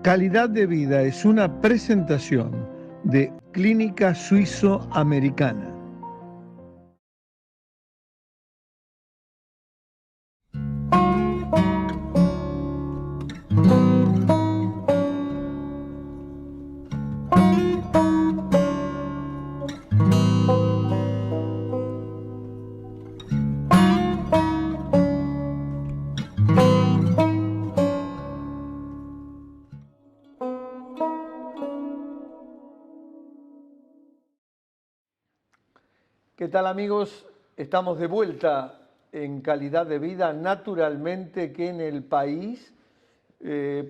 Calidad de Vida es una presentación de Clínica Suizo-Americana. ¿Qué tal, amigos? Estamos de vuelta en Calidad de Vida, naturalmente que en el país,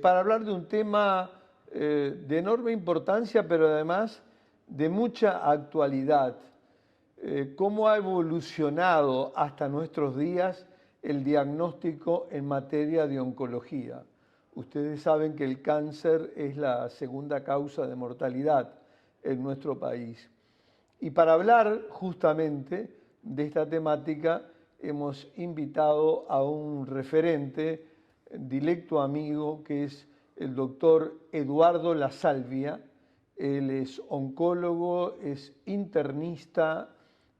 para hablar de un tema de enorme importancia, pero además de mucha actualidad. ¿Cómo ha evolucionado hasta nuestros días el diagnóstico en materia de oncología? Ustedes saben que el cáncer es la segunda causa de mortalidad en nuestro país. Y para hablar justamente de esta temática hemos invitado a un referente, directo amigo, que es el doctor Eduardo La Salvia. Él es oncólogo, es internista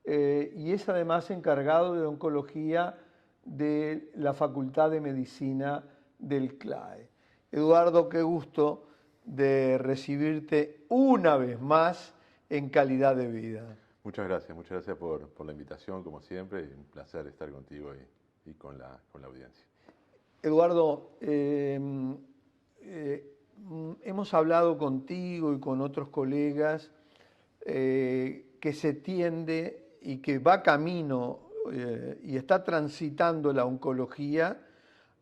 y es además encargado de oncología de la Facultad de Medicina del CLAE. Eduardo, qué gusto de recibirte una vez más en Calidad de Vida. Muchas gracias por la invitación, como siempre, y un placer estar contigo y con la audiencia. Eduardo, hemos hablado contigo y con otros colegas que se tiende y que va camino y está transitando la oncología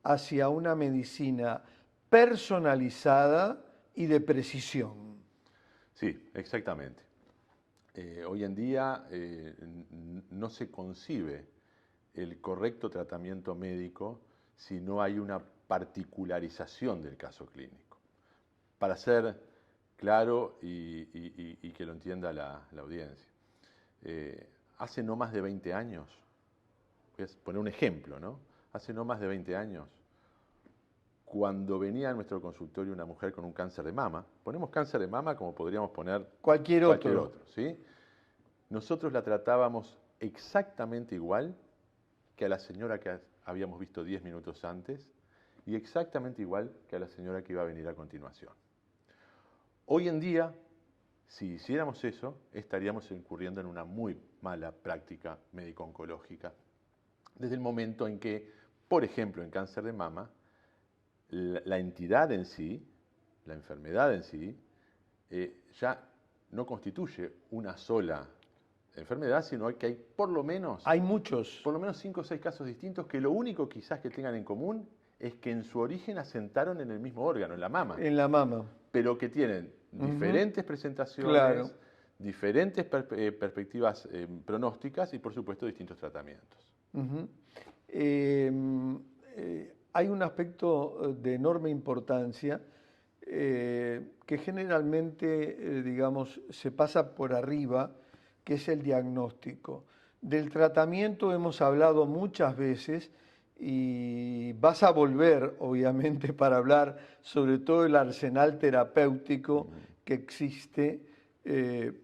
hacia una medicina personalizada y de precisión. Sí, exactamente. Hoy en día no se concibe el correcto tratamiento médico si no hay una particularización del caso clínico. Para ser claro y que lo entienda la audiencia, hace no más de 20 años, voy a poner un ejemplo, ¿no? Hace no más de 20 años, cuando venía a nuestro consultorio una mujer con un cáncer de mama, ponemos cáncer de mama como podríamos poner cualquier otro, ¿sí? Nosotros la tratábamos exactamente igual que a la señora que habíamos visto 10 minutos antes y exactamente igual que a la señora que iba a venir a continuación. Hoy en día, si hiciéramos eso, estaríamos incurriendo en una muy mala práctica médico-oncológica, desde el momento en que, por ejemplo, en cáncer de mama, la entidad en sí, la enfermedad en sí, ya no constituye una sola enfermedad, sino que hay por lo menos 5 o 6 casos distintos que lo único quizás que tengan en común es que en su origen asentaron en el mismo órgano, en la mama. En la mama. Pero que tienen diferentes presentaciones, claro, diferentes perspectivas pronósticas y por supuesto distintos tratamientos. Hay un aspecto de enorme importancia que generalmente, digamos, se pasa por arriba, que es el diagnóstico. Del tratamiento hemos hablado muchas veces y vas a volver, obviamente, para hablar sobre todo el arsenal terapéutico que existe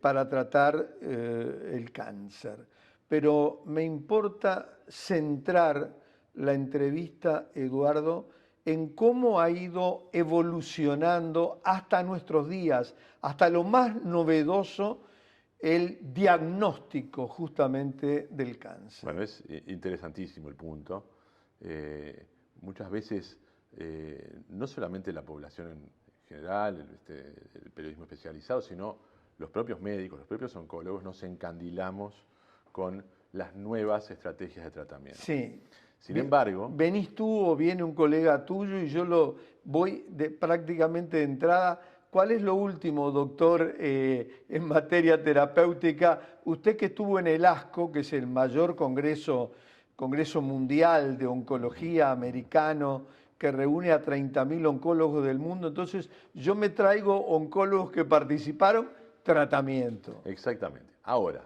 para tratar el cáncer. Pero me importa centrar la entrevista, Eduardo, en cómo ha ido evolucionando hasta nuestros días, hasta lo más novedoso, el diagnóstico justamente del cáncer. Bueno, es interesantísimo el punto. Muchas veces, no solamente la población en general, el periodismo especializado, sino los propios médicos, los propios oncólogos, nos encandilamos con las nuevas estrategias de tratamiento. Sí. Sin embargo... Venís tú o viene un colega tuyo y yo lo voy prácticamente de entrada. ¿Cuál es lo último, doctor, en materia terapéutica? Usted que estuvo en el ASCO, que es el mayor congreso mundial de oncología americano, que reúne a 30.000 oncólogos del mundo. Entonces, yo me traigo oncólogos que participaron, tratamiento. Exactamente. Ahora,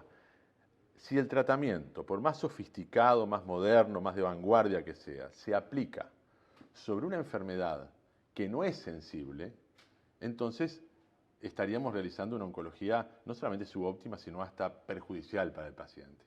si el tratamiento, por más sofisticado, más moderno, más de vanguardia que sea, se aplica sobre una enfermedad que no es sensible, entonces estaríamos realizando una oncología no solamente subóptima, sino hasta perjudicial para el paciente.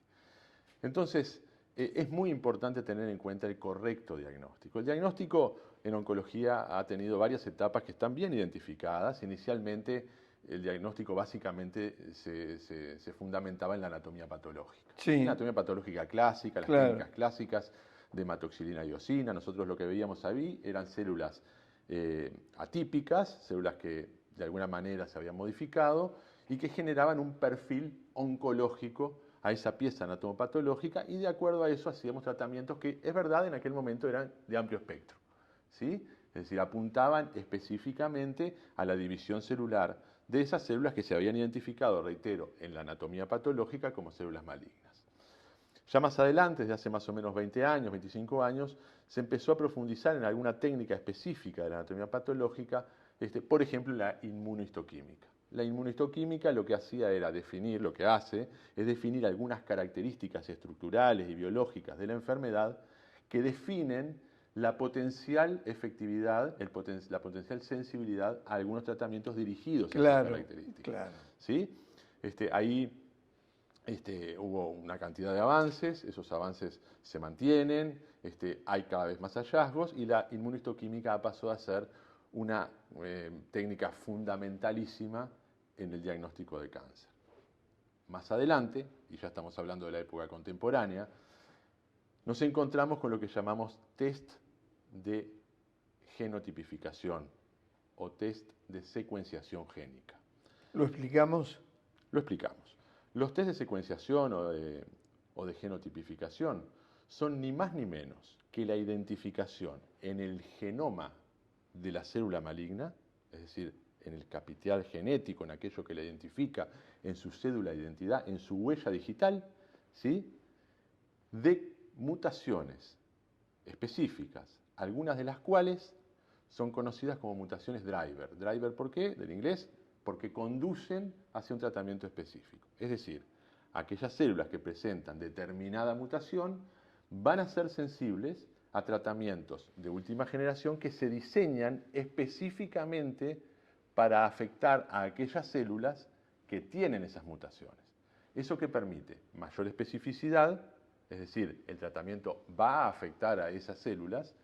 Entonces, es muy importante tener en cuenta el correcto diagnóstico. El diagnóstico en oncología ha tenido varias etapas que están bien identificadas. Inicialmente, el diagnóstico básicamente se fundamentaba en la anatomía patológica. Sí. La anatomía patológica clásica, las Claro. técnicas clásicas de hematoxilina y eosina. Nosotros lo que veíamos ahí eran células atípicas, células que de alguna manera se habían modificado y que generaban un perfil oncológico a esa pieza anatomopatológica, y de acuerdo a eso hacíamos tratamientos que, es verdad, en aquel momento eran de amplio espectro, ¿sí? Es decir, apuntaban específicamente a la división celular de esas células que se habían identificado, reitero, en la anatomía patológica como células malignas. Ya más adelante, desde hace más o menos 20 años, 25 años, se empezó a profundizar en alguna técnica específica de la anatomía patológica, por ejemplo, la inmunohistoquímica. La inmunohistoquímica lo que hacía era definir, lo que hace, es definir algunas características estructurales y biológicas de la enfermedad que definen la potencial efectividad, la potencial sensibilidad a algunos tratamientos dirigidos a esas características. Claro. ¿Sí? Ahí hubo una cantidad de avances, esos avances se mantienen, hay cada vez más hallazgos y la inmunohistoquímica pasó a ser una técnica fundamentalísima en el diagnóstico de cáncer. Más adelante, y ya estamos hablando de la época contemporánea, nos encontramos con lo que llamamos test de genotipificación o test de secuenciación génica. ¿Lo explicamos? Lo explicamos. Los test de secuenciación o de genotipificación son ni más ni menos que la identificación en el genoma de la célula maligna, es decir, en el capital genético, en aquello que la identifica, en su cédula de identidad, en su huella digital, ¿sí?, de mutaciones específicas, algunas de las cuales son conocidas como mutaciones driver. ¿Driver por qué? Del inglés, porque conducen hacia un tratamiento específico. Es decir, aquellas células que presentan determinada mutación van a ser sensibles a tratamientos de última generación que se diseñan específicamente para afectar a aquellas células que tienen esas mutaciones. ¿Eso qué permite? Mayor especificidad, es decir, el tratamiento va a afectar a esas células,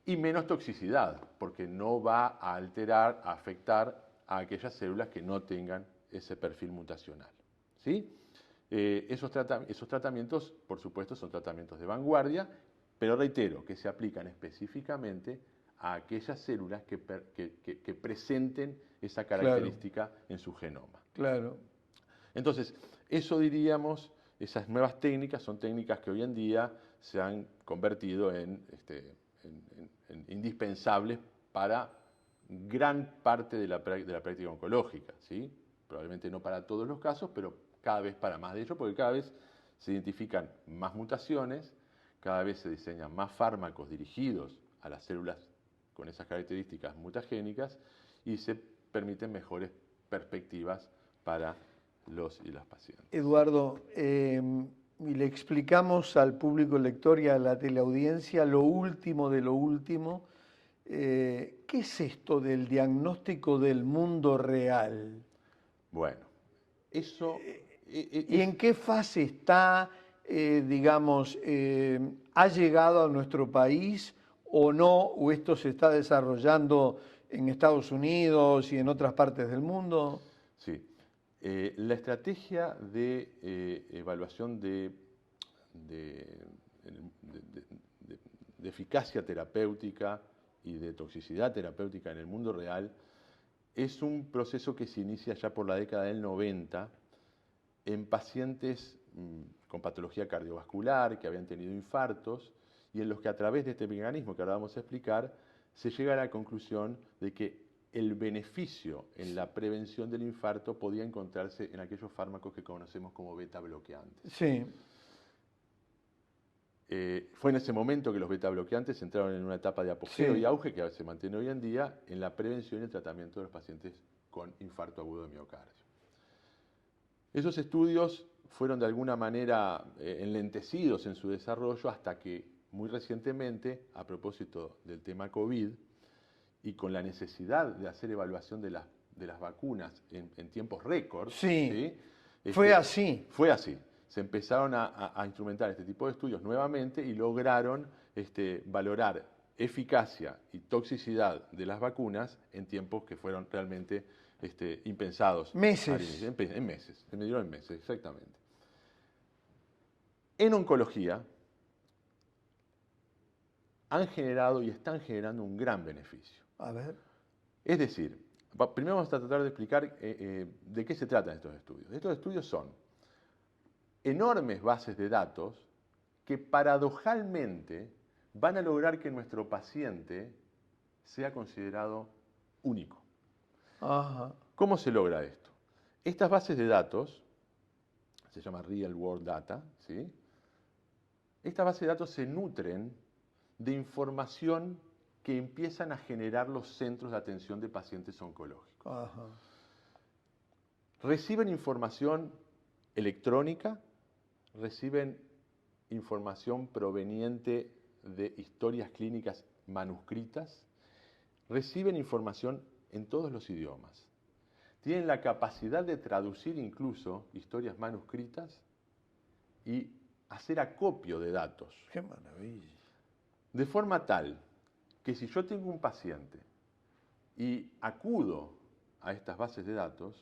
y menos toxicidad, porque no va a alterar, a afectar a aquellas células que no tengan ese perfil mutacional. ¿Sí? Esos tratamientos, por supuesto, son tratamientos de vanguardia, pero reitero, que se aplican específicamente a aquellas células que presenten esa característica en su genoma. Claro. Entonces, eso diríamos, esas nuevas técnicas son técnicas que hoy en día se han convertido en indispensables para gran parte de la práctica oncológica, ¿sí? Probablemente no para todos los casos, pero cada vez para más de ellos, porque cada vez se identifican más mutaciones, cada vez se diseñan más fármacos dirigidos a las células con esas características mutagénicas y se permiten mejores perspectivas para los y las pacientes. Eduardo, y le explicamos al público lector y a la teleaudiencia lo último de lo último. ¿Qué es esto del diagnóstico del mundo real? Bueno, eso... ¿Y en qué fase está, digamos, ha llegado a nuestro país o no, o esto se está desarrollando en Estados Unidos y en otras partes del mundo? Sí. La estrategia de evaluación de eficacia terapéutica y de toxicidad terapéutica en el mundo real es un proceso que se inicia ya por la década del 90 en pacientes con patología cardiovascular que habían tenido infartos y en los que a través de este mecanismo que ahora vamos a explicar se llega a la conclusión de que el beneficio en la prevención del infarto podía encontrarse en aquellos fármacos que conocemos como beta bloqueantes. Sí. Fue en ese momento que los beta bloqueantes entraron en una etapa de apogeo y auge que se mantiene hoy en día en la prevención y el tratamiento de los pacientes con infarto agudo de miocardio. Esos estudios fueron de alguna manera enlentecidos en su desarrollo hasta que muy recientemente, a propósito del tema COVID, y con la necesidad de hacer evaluación de las vacunas en tiempos récord, Sí, ¿sí? fue así. Fue así. Se empezaron a instrumentar este tipo de estudios nuevamente y lograron valorar eficacia y toxicidad de las vacunas en tiempos que fueron realmente impensados. Meses. En meses, se midieron en meses, exactamente. En oncología han generado y están generando un gran beneficio. A ver. Es decir, primero vamos a tratar de explicar de qué se tratan estos estudios. Estos estudios son enormes bases de datos que paradojalmente van a lograr que nuestro paciente sea considerado único. Ajá. ¿Cómo se logra esto? Estas bases de datos, se llama Real World Data, ¿sí? Estas bases de datos se nutren de información que empiezan a generar los centros de atención de pacientes oncológicos. Ajá. Reciben información electrónica, reciben información proveniente de historias clínicas manuscritas, reciben información en todos los idiomas. Tienen la capacidad de traducir incluso historias manuscritas y hacer acopio de datos. Qué maravilla. De forma tal que si yo tengo un paciente y acudo a estas bases de datos,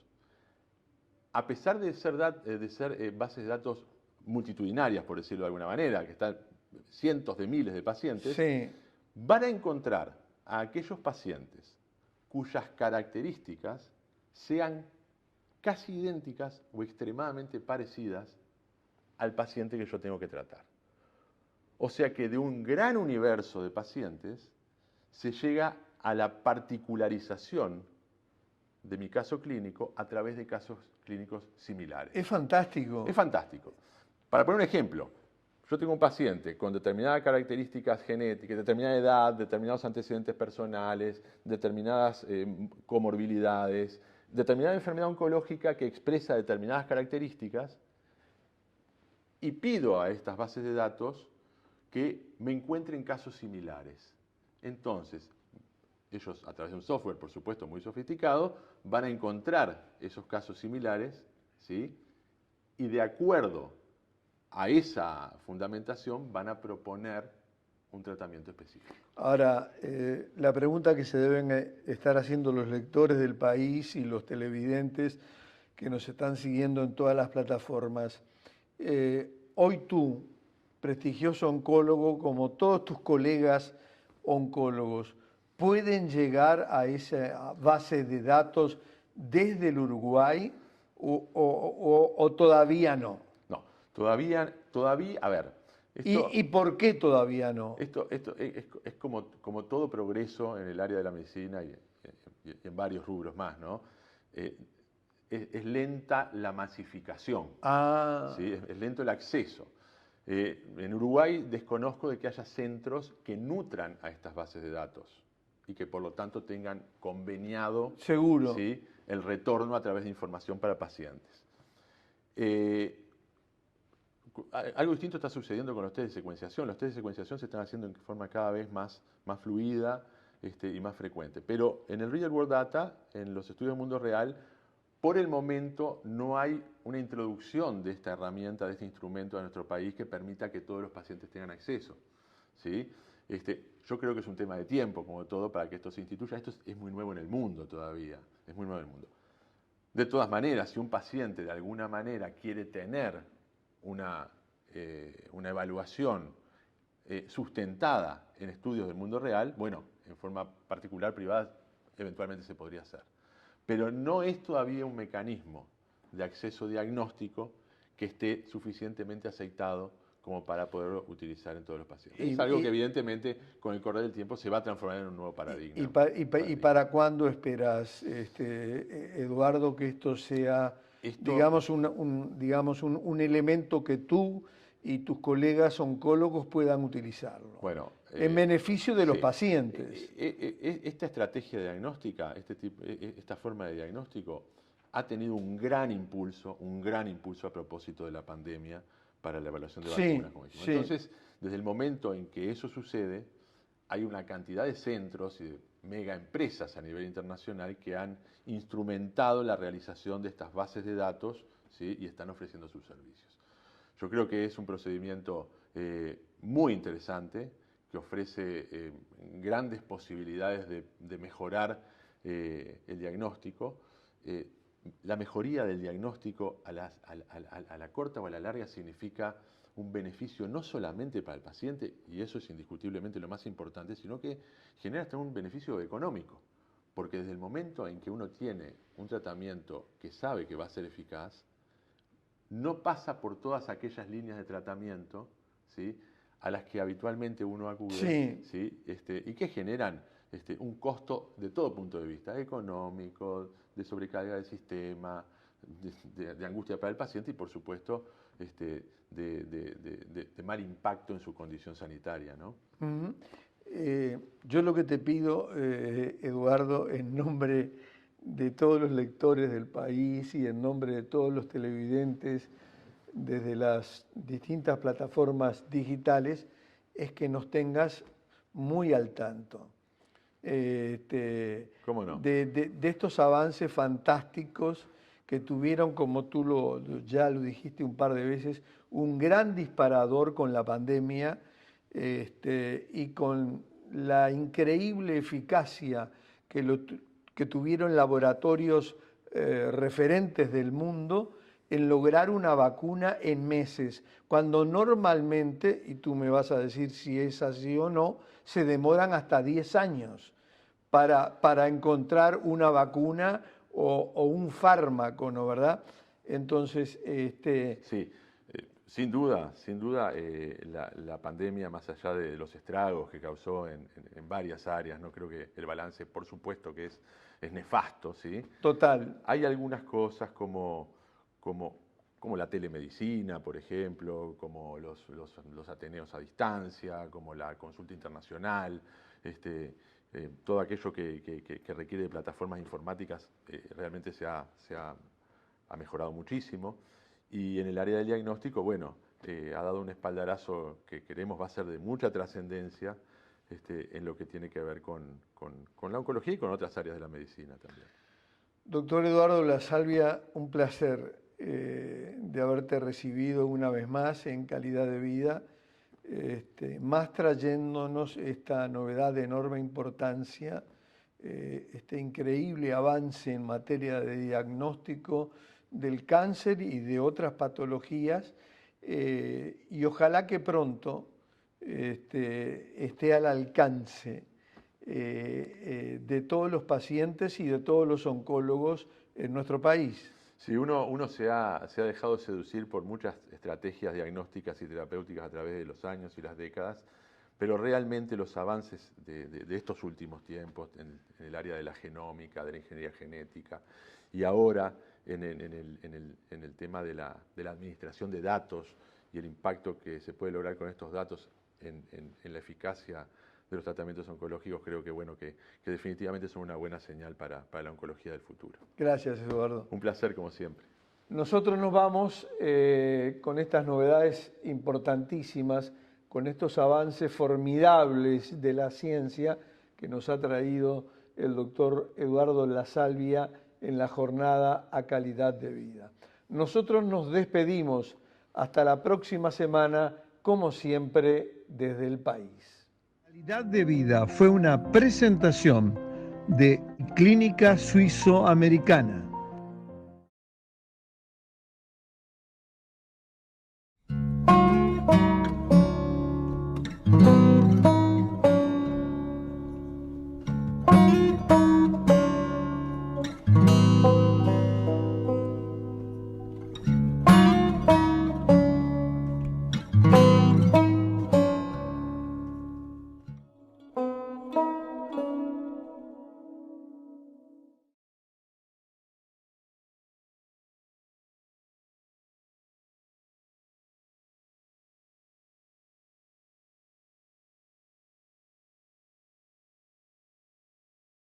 a pesar de ser bases de datos multitudinarias, por decirlo de alguna manera, que están cientos de miles de pacientes, Sí. van a encontrar a aquellos pacientes cuyas características sean casi idénticas o extremadamente parecidas al paciente que yo tengo que tratar. O sea que de un gran universo de pacientes se llega a la particularización de mi caso clínico a través de casos clínicos similares. Es fantástico. Es fantástico. Para poner un ejemplo, yo tengo un paciente con determinadas características genéticas, determinada edad, determinados antecedentes personales, determinadas comorbilidades, determinada enfermedad oncológica que expresa determinadas características, y pido a estas bases de datos que me encuentren casos similares. Entonces, ellos a través de un software, por supuesto, muy sofisticado, van a encontrar esos casos similares, ¿sí? Y de acuerdo a esa fundamentación van a proponer un tratamiento específico. Ahora, la pregunta que se deben estar haciendo los lectores del país y los televidentes que nos están siguiendo en todas las plataformas. Hoy tú, prestigioso oncólogo, como todos tus colegas oncólogos, ¿pueden llegar a esa base de datos desde el Uruguay o todavía no? No, todavía, a ver. ¿Y por qué todavía no? Esto es como todo progreso en el área de la medicina y en varios rubros más, ¿no? Es lenta la masificación, ¿sí? Es lento el acceso. En Uruguay desconozco de que haya centros que nutran a estas bases de datos y que por lo tanto tengan conveniado, seguro, ¿sí?, el retorno a través de información para pacientes. Algo distinto está sucediendo con los test de secuenciación. Los test de secuenciación se están haciendo en forma cada vez más fluida y más frecuente. Pero en el Real World Data, en los estudios del mundo real, por el momento no hay una introducción de esta herramienta, de este instrumento a nuestro país que permita que todos los pacientes tengan acceso, ¿sí? Yo creo que es un tema de tiempo, como todo, para que esto se instituya. Esto es muy nuevo en el mundo todavía, es muy nuevo en el mundo. De todas maneras, si un paciente de alguna manera quiere tener una evaluación sustentada en estudios del mundo real, bueno, en forma particular, privada, eventualmente se podría hacer. Pero no es todavía un mecanismo de acceso diagnóstico que esté suficientemente aceitado como para poderlo utilizar en todos los pacientes. Es algo que evidentemente con el correr del tiempo se va a transformar en un nuevo paradigma. ¿Y para cuándo esperas, Eduardo, que esto sea, digamos, un elemento que tú y tus colegas oncólogos puedan utilizarlo? Bueno, en beneficio de los sí, pacientes. Esta estrategia diagnóstica, esta forma de diagnóstico, ha tenido un gran impulso a propósito de la pandemia para la evaluación de vacunas, como dijimos. Sí. Entonces, desde el momento en que eso sucede, hay una cantidad de centros y de mega empresas a nivel internacional que han instrumentado la realización de estas bases de datos, ¿sí? Y están ofreciendo sus servicios. Yo creo que es un procedimiento muy interesante, que ofrece grandes posibilidades de mejorar el diagnóstico. La mejoría del diagnóstico a la corta o a la larga significa un beneficio no solamente para el paciente, y eso es indiscutiblemente lo más importante, sino que genera hasta un beneficio económico, porque desde el momento en que uno tiene un tratamiento que sabe que va a ser eficaz, no pasa por todas aquellas líneas de tratamiento, ¿sí?, a las que habitualmente uno acude, Sí. ¿sí? Y que generan un costo de todo punto de vista, económico, de sobrecarga del sistema, de angustia para el paciente y, por supuesto, de mal impacto en su condición sanitaria, ¿no? Uh-huh. Yo lo que te pido, Eduardo, en nombre de todos los lectores del país y en nombre de todos los televidentes desde las distintas plataformas digitales, es que nos tengas muy al tanto ¿Cómo no? de estos avances fantásticos que tuvieron, como tú ya lo dijiste un par de veces, un gran disparador con la pandemia y con la increíble eficacia que tuvieron laboratorios referentes del mundo en lograr una vacuna en meses, cuando normalmente, y tú me vas a decir si es así o no, se demoran hasta 10 años para encontrar una vacuna o un fármaco, ¿no? ¿Verdad? Entonces, Sí, sin duda, la pandemia, más allá de los estragos que causó en varias áreas, no creo que el balance, por supuesto, que es nefasto, ¿sí? Total. Hay algunas cosas como la telemedicina, por ejemplo, como los ateneos a distancia, como la consulta internacional, todo aquello que requiere de plataformas informáticas realmente ha mejorado muchísimo. Y en el área del diagnóstico, bueno, ha dado un espaldarazo que creemos va a ser de mucha trascendencia en lo que tiene que ver con la oncología y con otras áreas de la medicina también. Doctor Eduardo La Salvia, un placer de haberte recibido una vez más en Calidad de Vida, más trayéndonos esta novedad de enorme importancia, este increíble avance en materia de diagnóstico del cáncer y de otras patologías, y ojalá que pronto esté al alcance de todos los pacientes y de todos los oncólogos en nuestro país. Sí, uno se ha dejado seducir por muchas estrategias diagnósticas y terapéuticas a través de los años y las décadas, pero realmente los avances de estos últimos tiempos en el área de la genómica, de la ingeniería genética y ahora en el tema de la administración de datos y el impacto que se puede lograr con estos datos en la eficacia de los tratamientos oncológicos, creo que, bueno, que definitivamente son una buena señal para la oncología del futuro. Gracias, Eduardo. Un placer, como siempre. Nosotros nos vamos con estas novedades importantísimas, con estos avances formidables de la ciencia que nos ha traído el doctor Eduardo La Salvia en la jornada a Calidad de Vida. Nosotros nos despedimos hasta la próxima semana, como siempre, desde el país. Calidad de Vida fue una presentación de Clínica Suizo-Americana.